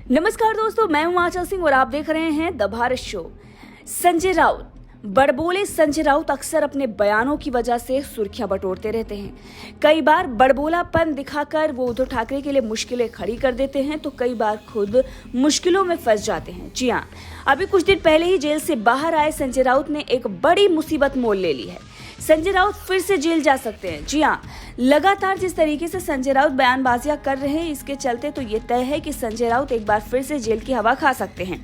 नमस्कार दोस्तों, मैं हूं आंचल सिंह और आप देख रहे हैं द भारत शो। संजय राउत बड़बोले संजय राउत अक्सर अपने बयानों की वजह से सुर्खियां बटोरते रहते हैं। कई बार बड़बोलापन दिखाकर वो उद्धव ठाकरे के लिए मुश्किलें खड़ी कर देते हैं तो कई बार खुद मुश्किलों में फंस जाते हैं। जी हाँ, अभी कुछ दिन पहले ही जेल से बाहर आए संजय राउत ने एक बड़ी मुसीबत मोल ले ली है। संजय राउत फिर से जेल जा सकते हैं। जी हाँ, लगातार जिस तरीके से संजय राउत बयानबाजियां कर रहे हैं, इसके चलते तो ये तय है कि संजय राउत एक बार फिर से जेल की हवा खा सकते हैं।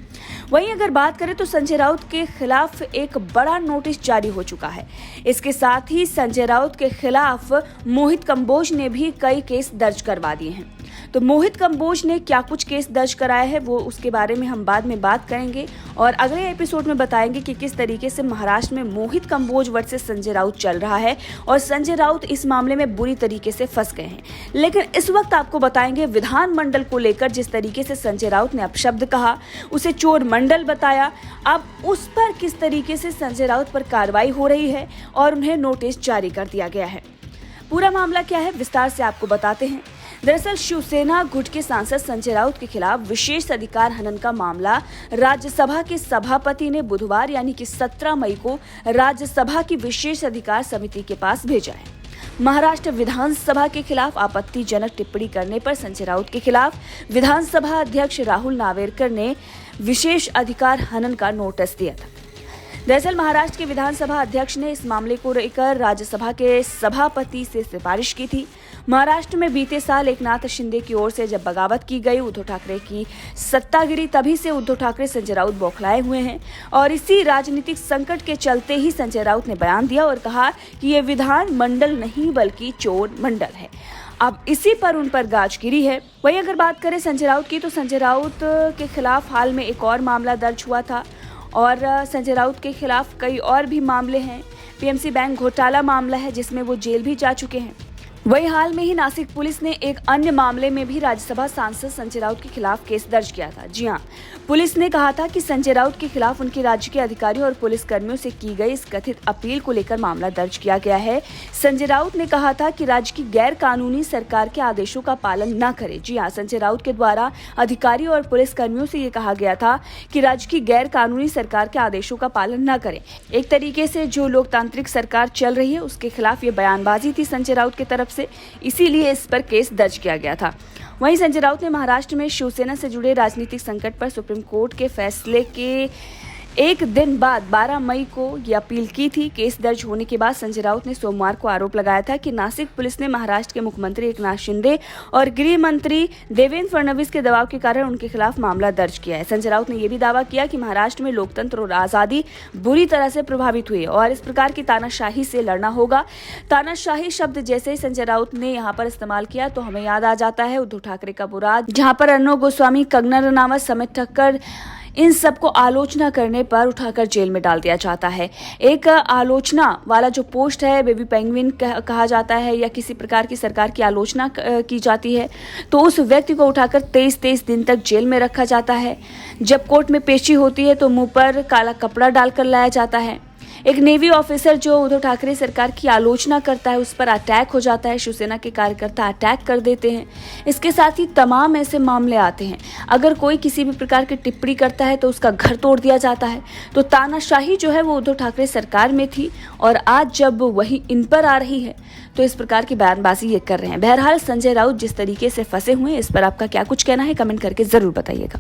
वहीं अगर बात करें तो संजय राउत के खिलाफ एक बड़ा नोटिस जारी हो चुका है। इसके साथ ही संजय राउत के खिलाफ मोहित कंबोज ने भी कई केस दर्ज करवा दिए हैं। तो मोहित कंबोज ने क्या कुछ केस दर्ज कराया है, वो उसके बारे में हम बाद में बात करेंगे और अगले एपिसोड में बताएंगे कि किस तरीके से महाराष्ट्र में मोहित कंबोज वर्सेस संजय राउत चल रहा है और संजय राउत इस मामले में बुरी तरीके से फंस गए हैं। लेकिन इस वक्त आपको बताएंगे विधानमंडल को लेकर जिस तरीके से संजय राउत ने अपशब्द कहा, उसे चोर मंडल बताया, अब उस पर किस तरीके से संजय राउत पर कार्रवाई हो रही है और उन्हें नोटिस जारी कर दिया गया है। पूरा मामला क्या है, विस्तार से आपको बताते हैं। दरअसल शिवसेना गुट के सांसद संजय राउत के खिलाफ विशेष अधिकार हनन का मामला राज्यसभा के सभापति ने बुधवार यानी कि 17 मई को राज्यसभा की विशेष अधिकार समिति के पास भेजा है। महाराष्ट्र विधानसभा के खिलाफ आपत्तिजनक टिप्पणी करने पर संजय राउत के खिलाफ विधानसभा अध्यक्ष राहुल नार्वेकर ने विशेष अधिकार हनन का नोटिस दिया था। दरअसल महाराष्ट्र के विधानसभा अध्यक्ष ने इस मामले को लेकर राज्यसभा के सभापति से सिफारिश की थी। महाराष्ट्र में बीते साल एकनाथ शिंदे की ओर से जब बगावत की गई उद्धव ठाकरे की सत्ता गिरी, तभी से उद्धव ठाकरे संजय राउत बौखलाए हुए हैं और इसी राजनीतिक संकट के चलते ही संजय राउत ने बयान दिया और कहा कि ये विधान मंडल नहीं बल्कि चोर मंडल है। अब इसी पर उन पर गाज गिरी है। वहीं अगर बात करें संजय राउत की, तो संजय राउत के खिलाफ हाल में एक और मामला दर्ज हुआ था और संजय राउत के खिलाफ कई और भी मामले हैं। पीएमसी बैंक घोटाला मामला है जिसमें वो जेल भी जा चुके हैं। वहीं हाल में ही नासिक पुलिस ने एक अन्य मामले में भी राज्यसभा सांसद संजय राउत के खिलाफ केस दर्ज किया था। जी हां, पुलिस ने कहा था कि संजय राउत के खिलाफ उनके राज्य के अधिकारियों और पुलिस कर्मियों से की गई इस कथित अपील को लेकर मामला दर्ज किया गया है। संजय राउत ने कहा था कि राज्य की गैर कानूनी सरकार के आदेशों का पालन न करे। जी हाँ, संजय राउत के द्वारा अधिकारियों और पुलिस कर्मियों से ये कहा गया था कि राज्य की गैर कानूनी सरकार के आदेशों का पालन न करें। एक तरीके से जो लोकतांत्रिक सरकार चल रही है उसके खिलाफ ये बयानबाजी थी संजय राउत की तरफ से, इसीलिए इस पर केस दर्ज किया गया था। वहीं संजय राउत ने महाराष्ट्र में शिवसेना से जुड़े राजनीतिक संकट पर सुप्रीम कोर्ट के फैसले के एक दिन बाद 12 मई को यह अपील की थी। केस दर्ज होने के बाद संजय राउत ने सोमवार को आरोप लगाया था कि नासिक पुलिस ने महाराष्ट्र के मुख्यमंत्री एकनाथ शिंदे और गृह मंत्री देवेंद्र फडणवीस के दबाव के कारण उनके खिलाफ मामला दर्ज किया है। संजय राउत ने यह भी दावा किया कि महाराष्ट्र में लोकतंत्र और आज़ादी बुरी तरह से प्रभावित हुई है और इस प्रकार की तानाशाही से लड़ना होगा। तानाशाही शब्द जैसे ही संजय राउत ने यहाँ पर इस्तेमाल किया तो हमें याद आ जाता है उद्धव ठाकरे का बुरा, जहाँ पर अर्णब गोस्वामी, कंगना रनावत समेत ठक्कर इन सबको आलोचना करने पर उठाकर जेल में डाल दिया जाता है। एक आलोचना वाला जो पोस्ट है, बेबी पेंगुइन कहा जाता है, या किसी प्रकार की सरकार की आलोचना की जाती है तो उस व्यक्ति को उठाकर 23 दिन तक जेल में रखा जाता है। जब कोर्ट में पेशी होती है तो मुंह पर काला कपड़ा डालकर लाया जाता है। एक नेवी ऑफिसर जो उद्धव ठाकरे सरकार की आलोचना करता है उस पर अटैक हो जाता है, शिवसेना के कार्यकर्ता अटैक कर देते हैं। इसके साथ ही तमाम ऐसे मामले आते हैं। अगर कोई किसी भी प्रकार की टिप्पणी करता है तो उसका घर तोड़ दिया जाता है। तो तानाशाही जो है वो उद्धव ठाकरे सरकार में थी और आज जब वही इन पर आ रही है तो इस प्रकार की बयानबाजी ये कर रहे हैं। बहरहाल संजय राउत जिस तरीके से फंसे हुए हैं, इस पर आपका क्या कुछ कहना है, कमेंट करके जरूर बताइएगा।